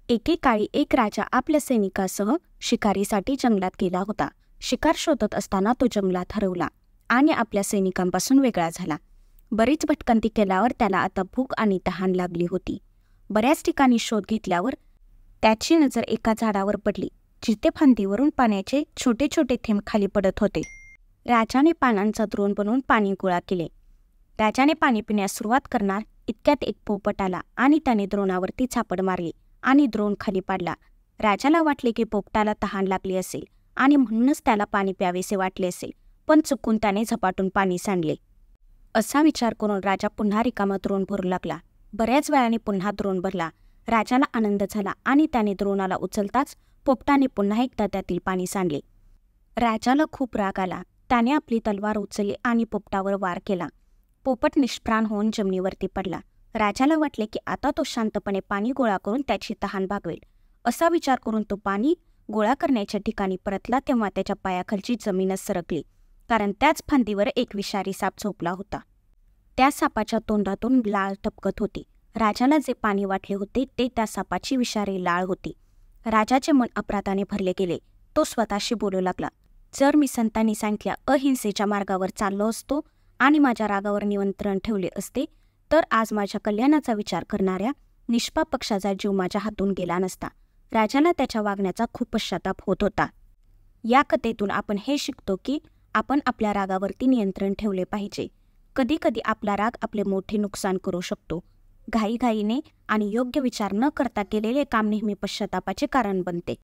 एकेकाळी एक राजा आपल्या सैनिकासह शिकारीसाठी जंगलात गेला होता. शिकार शोधत असताना तो जंगलात हरवला आणि आपल्या सैनिकांपासून वेगळा झाला. बरीच भटकंती केल्यावर त्याला आता भूक आणि तहान लागली होती. बऱ्याच ठिकाणी शोध घेतल्यावर त्याची नजर एका झाडावर पडली, जिथे फांदीवरून पाण्याचे छोटे छोटे थेंब खाली पडत होते. राजाने पानांचा द्रोण बनवून पाणी गोळा केले. राजाने पाणी पिण्यास सुरुवात करणार इतक्यात एक पोपट आला आणि त्याने द्रोणावरती झापड मारली आणि द्रोण खाली पाडला. राजाला वाटले की पोपटाला तहान लागली असेल आणि म्हणूनच त्याला पाणी प्यावेसे वाटले असेल, पण चुकून त्याने झपाटून पाणी सांडले. असा विचार करून राजा पुन्हा रिकामा द्रोण भरू लागला. बऱ्याच वेळाने पुन्हा द्रोण भरला. राजाला आनंद झाला आणि त्याने द्रोणाला उचलताच पोपटाने पुन्हा एकदा त्यातील पाणी सांडले. राजाला खूप राग आला. त्याने आपली तलवार उचलली आणि पोपटावर वार केला. पोपट निष्प्राण होऊन जमिनीवरती पडला. राजाला वाटले की आता तो शांतपणे पाणी गोळा करून त्याची तहान भागवेल. असा विचार करून तो पाणी गोळा करण्याच्या ठिकाणी परतला तेव्हा त्याच्या पायाखालची जमीनच सरकली, कारण त्याच फांदीवर एक विषारी साप झोपला होता. त्या सापाच्या तोंडातून लाळ टपकत होती. राजाला जे पाणी वाटले होते ते त्या सापाची विषारी लाळ होती. राजाचे मन अपराधाने भरले गेले. तो स्वतःशी बोलू लागला, जर मी संतांनी सांगितल्या अहिंसेच्या मार्गावर चाललो असतो आणि माझ्या रागावर नियंत्रण ठेवले असते, तर आज माझ्या कल्याणाचा विचार करणाऱ्या निष्पाप पक्षाचा जीव माझ्या हातून गेला नसता. राजाला त्याच्या वागण्याचा खूप पश्चाताप होत होता. या कथेतून आपण हे शिकतो की आपण आपल्या रागावरती नियंत्रण ठेवले पाहिजे. कधी कधी आपला राग आपले मोठे नुकसान करू शकतो. घाईघाईने आणि योग्य विचार न करता केलेले काम नेहमी पश्चातापाचे कारण बनते.